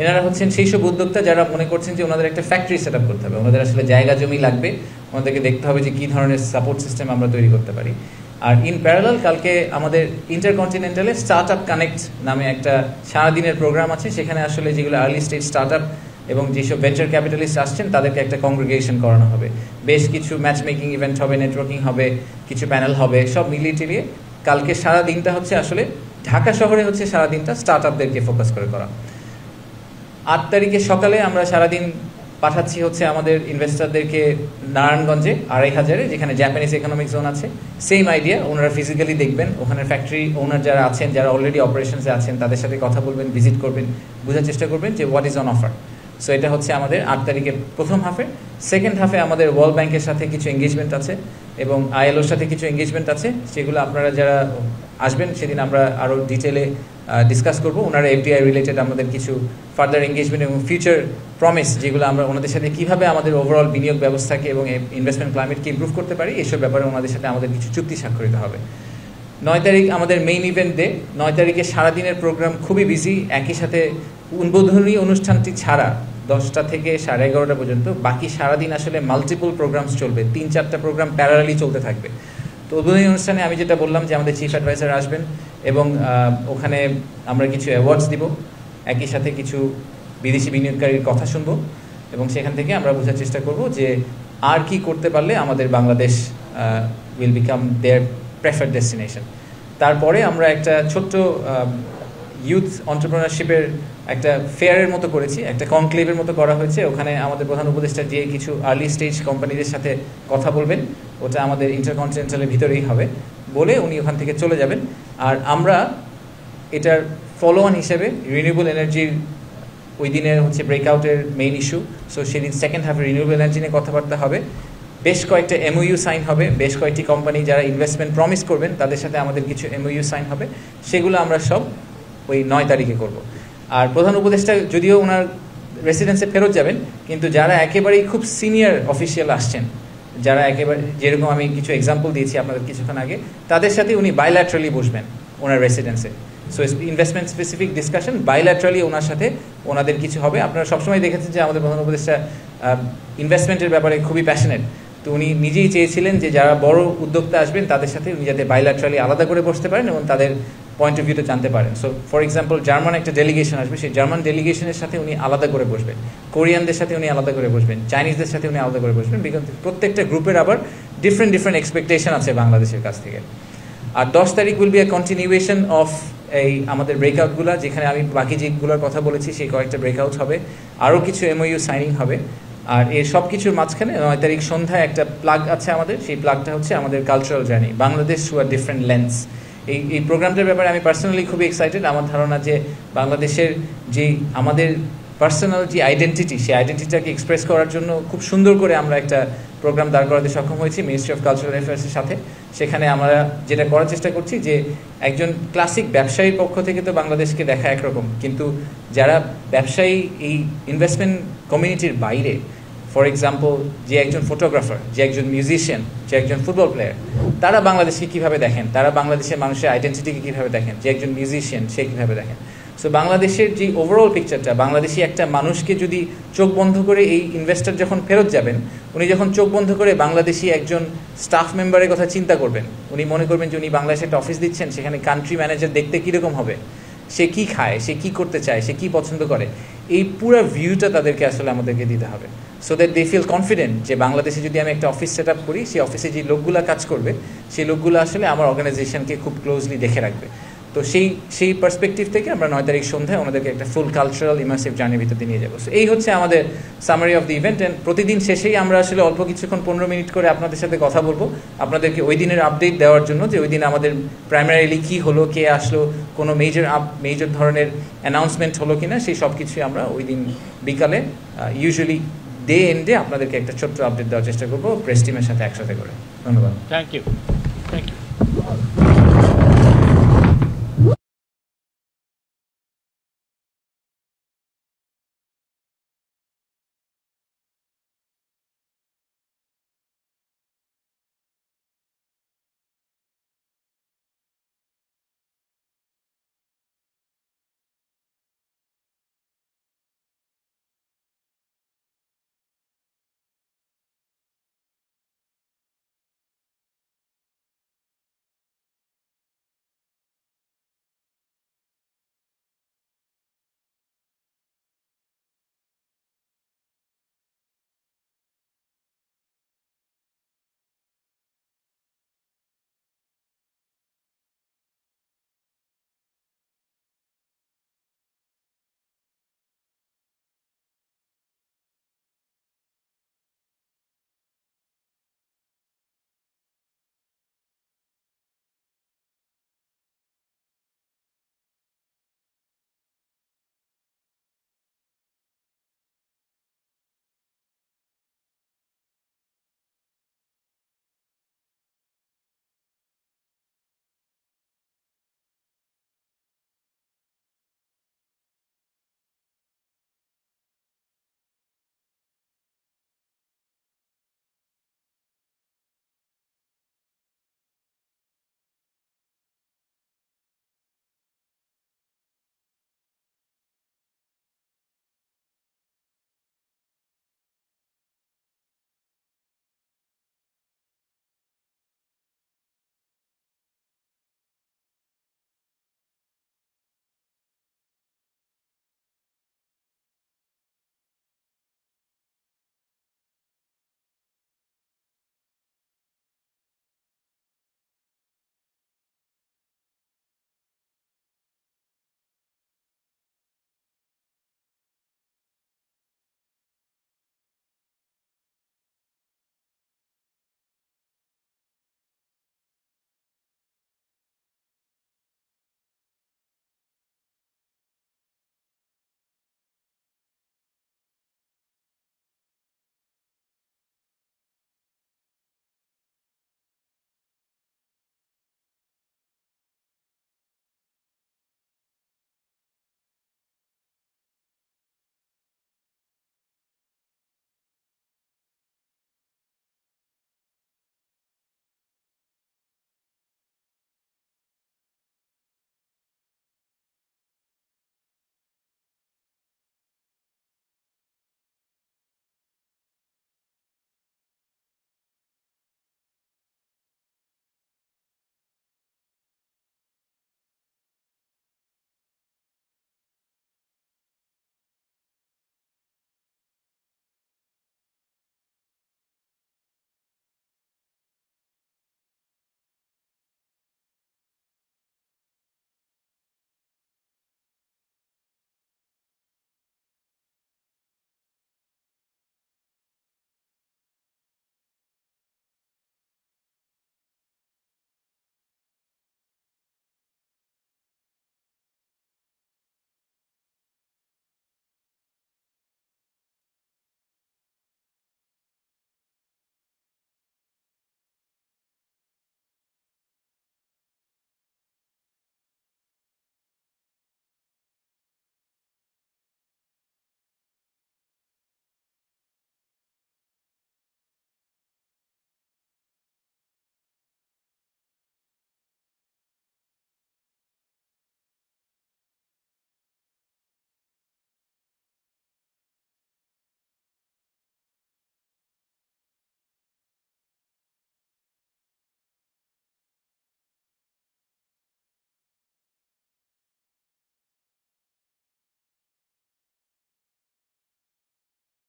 এনারা হচ্ছেন সেই সব উদ্যোক্তা যারা মনে করছেন যে ওনাদের একটা ফ্যাক্টরি সেট আপ করতে হবে, ওনাদের আসলে জায়গা জমি লাগবে, ওনাদেরকে দেখতে হবে যে কী ধরনের সাপোর্ট সিস্টেম আমরা তৈরি করতে পারি। আর ইন প্যারালাল কালকে আমাদের ইন্টারকন্টিনেন্টালে স্টার্ট আপ কানেক্ট নামে একটা সারাদিনের প্রোগ্রাম আছে। সেখানে আসলে যেগুলো আর্লি স্টেজ স্টার্ট আপ এবং যেসব ভেঞ্চার ক্যাপিটালিস্ট আসছেন তাদেরকে একটা কংগ্রিগেশন করানো হবে। বেশ কিছু ম্যাচ মেকিং ইভেন্ট হবে, নেটওয়ার্কিং হবে, কিছু প্যানেল হবে, সব মিলিয়ে টিলিয়ে কালকে সারা দিনটা হচ্ছে আসলে ঢাকা শহরে হচ্ছে সারাদিনটা স্টার্ট আপদেরকে ফোকাস করে করা। 8 তারিখে সকালে আমরা সারাদিন পাঠাচ্ছি হচ্ছে আমাদের ইনভেস্টারদেরকে নারায়ণগঞ্জে 2500-এ, যেখানে জাপানিজ ইকোনমিক জোন আছে। সেম আইডিয়া, ওনারা ফিজিক্যালি দেখবেন, ওখানে ফ্যাক্টরি ওনার যারা আছেন, যারা অলরেডি অপারেশনসে আছেন তাদের সাথে কথা বলবেন, ভিজিট করবেন, বোঝার চেষ্টা করবেন যে what is on offer. So এটা হচ্ছে আমাদের 8 তারিখের প্রথম হাফে। সেকেন্ড হাফে আমাদের ওয়ার্ল্ড ব্যাংকের সাথে কিছু এঙ্গেজমেন্ট আছে এবং আইএলওর সাথে কিছু এঙ্গেজমেন্ট আছে। সেগুলো আপনারা যারা আসবেন সেদিন আমরা আরও ডিটেলে ডিসকাস করবো। ওনারা এফডিআই রিলেটেড আমাদের কিছু ফার্দার এঙ্গেজমেন্ট এবং ফিউচার প্রমিস যেগুলো আমরা ওনাদের সাথে কীভাবে আমাদের ওভারঅল বিনিয়োগ ব্যবস্থাকে এবং ইনভেস্টমেন্ট ক্লাইমেটকে ইমপ্রুভ করতে পারি এসব ব্যাপারে ওনাদের সাথে আমাদের কিছু চুক্তি স্বাক্ষরিত হবে। 9 তারিখ আমাদের মেইন ইভেন্ট ডে। 9 তারিখে সারাদিনের প্রোগ্রাম খুবই বিজি। একই সাথে উদ্বোধনী অনুষ্ঠানটি ছাড়া 10টা থেকে 11:30 পর্যন্ত বাকি সারাদিন আসলে মাল্টিপল প্রোগ্রামস চলবে, 3-4টা প্রোগ্রাম প্যারালালি চলতে থাকবে। তো উদ্বোধনী অনুষ্ঠানে আমি যেটা বললাম যে আমাদের চিফ অ্যাডভাইজার আসবেন এবং ওখানে আমরা কিছু অ্যাওয়ার্ডস দিব, একই সাথে কিছু বিদেশি বিনিয়োগকারীর কথা শুনবো এবং সেখান থেকে আমরা বোঝার চেষ্টা করব যে আর কি করতে পারলে আমাদের Bangladesh will become their preferred destination. তারপরে আমরা একটা ছোট্ট ইউথ এন্টারপ্রেনারশিপের একটা ফেয়ারের মতো করেছি, একটা কনক্লেভের মতো করা হয়েছে। ওখানে আমাদের প্রধান উপদেষ্টা যে কিছু আর্লি স্টেজ কোম্পানিদের সাথে কথা বলবেন, ওটা আমাদের ইন্টারকন্টিনেন্টালের ভিতরেই হবে, বলে উনি ওখান থেকে চলে যাবেন। আর আমরা এটার ফলো অন হিসেবে রিনিউয়েবল এনার্জির ওই দিনের হচ্ছে ব্রেকআউটের মেইন ইস্যু। সো সেদিন সেকেন্ড হাফে রিনিউয়েবল এনার্জি নিয়ে কথাবার্তা হবে, বেশ কয়েকটা এমওইউ সাইন হবে, বেশ কয়েকটি কোম্পানি যারা ইনভেস্টমেন্ট প্রমিস করবেন তাদের সাথে আমাদের কিছু এমওইউ সাইন হবে, সেগুলো আমরা সব ওই 9 তারিখে করব। আর প্রধান উপদেষ্টা যদিও ওনার রেসিডেন্সে ফেরত যাবেন, কিন্তু যারা একেবারেই খুব সিনিয়র অফিসিয়াল আসছেন, যারা একেবারে যেরকম আমি কিছু এক্সাম্পল দিয়েছি আপনাদের কিছুক্ষণ আগে, তাদের সাথে উনি বাইল্যাটারালি বসবেন ওনার রেসিডেন্সে। So investment specific discussion bilaterally ওনার সাথে ওনাদের কিছু হবে। আপনারা সবসময় দেখেছেন যে আমাদের প্রধান উপদেষ্টা ইনভেস্টমেন্টের ব্যাপারে খুবই প্যাশনেট, তো উনি নিজেই চেয়েছিলেন যে যারা বড় উদ্যোক্তা আসবেন তাদের সাথে উনি যাতে বাইল্যাটারালি আলাদা করে বসতে পারেন এবং তাদের পয়েন্ট অফ ভিউটা জানতে পারেন। সো ফর এক্সাম্পল জার্মান একটা ডেলিগেশন আসবে, সেই জার্মান ডেলিগেশনের সাথে উনি আলাদা করে বসবেন, কোরিয়ানদের সাথে উনি আলাদা করে বসবেন, চাইনিজদের সাথে উনি আলাদা করে বসবেন, বিকজ প্রত্যেকটা গ্রুপের আবার ডিফারেন্ট এক্সপেকটেশন আছে বাংলাদেশের কাছ থেকে। আর 10 তারিখ will B A continuation of এই আমাদের ব্রেকআউটগুলো, যেখানে আমি বাকি যেগুলোর কথা বলেছি সেই কয়েকটা ব্রেকআউট হবে, আরও কিছু এমওইউ সাইনিং হবে। আর এর সব কিছুর মাঝখানে 9 তারিখ সন্ধ্যায় একটা প্লাগ আছে আমাদের, সেই প্লাগটা হচ্ছে আমাদের cultural journey Bangladesh through a different lens. এই প্রোগ্রামটার ব্যাপারে আমি পার্সোনালি খুবই এক্সাইটেড। আমার ধারণা যে বাংলাদেশের যে আমাদের পার্সোনাল যে আইডেন্টিটি, সেই আইডেন্টিটিটাকে এক্সপ্রেস করার জন্য খুব সুন্দর করে আমরা একটা প্রোগ্রাম দাঁড় করাতে সক্ষম হয়েছি মিনিস্ট্রি অফ কালচারাল অ্যাফেয়ার্সের সাথে। সেখানে আমরা যেটা করার চেষ্টা করছি যে একজন ক্লাসিক ব্যবসায়ীর পক্ষ থেকে তো বাংলাদেশকে দেখা একরকম, কিন্তু যারা ব্যবসায়ী এই ইনভেস্টমেন্ট কমিউনিটির বাইরে, ফর এক্সাম্পল যে একজন ফটোগ্রাফার, যে একজন মিউজিশিয়ান, যে একজন ফুটবল প্লেয়ার, তারা বাংলাদেশকে কীভাবে দেখেন, তারা বাংলাদেশের মানুষের আইডেন্টিটিকে কীভাবে দেখেন, যে একজন মিউজিশিয়ান সে কীভাবে দেখেন। সো বাংলাদেশের যে ওভারঅল পিকচারটা, বাংলাদেশি একটা মানুষকে যদি চোখ বন্ধ করে এই ইনভেস্টর যখন ফেরত যাবেন, উনি যখন চোখ বন্ধ করে বাংলাদেশি একজন স্টাফ মেম্বারের কথা চিন্তা করবেন, উনি মনে করবেন যে উনি বাংলাদেশে একটা অফিস দিচ্ছেন, সেখানে কান্ট্রি ম্যানেজার দেখতে কীরকম হবে, সে কী খায়, সে কী করতে চায়, সে কী পছন্দ করে, এই পুরো ভিউটা তাদেরকে আসলে আমাদেরকে দিতে হবে, so that they feel confident যে বাংলাদেশে যদি আমি একটা অফিস সেট আপ করি, সেই অফিসে যে লোকগুলো কাজ করবে সেই লোকগুলো আসলে আমার অর্গানাইজেশনকে খুব ক্লোজলি দেখে রাখবে। তো সেই পার্সপেক্টিভ থেকে আমরা 9 তারিখ সন্ধ্যায় ওনাদেরকে একটা ফুল কালচারাল ইমার্সিভ জার্নির ভিতরে নিয়ে যাবো। সো এই হচ্ছে আমাদের summary of the event. And প্রতিদিন শেষেই আমরা আসলে অল্প কিছুক্ষণ 15 মিনিট করে আপনাদের সাথে কথা বলবো, আপনাদেরকে ওই দিনের আপডেট দেওয়ার জন্য যে ওই দিন আমাদের প্রাইমারিলি কী হলো, কে আসলো, কোনো মেজর ধরনের অ্যানাউন্সমেন্ট হলো কিনা, সেই সব কিছুই আমরা ওই দিন বিকালে ইউজুয়ালি ডে এন্ডে আপনাদেরকে একটা ছোট্ট আপডেট দেওয়ার চেষ্টা করবো প্রেস টিমের সাথে একসাথে করে। ধন্যবাদ। Thank you.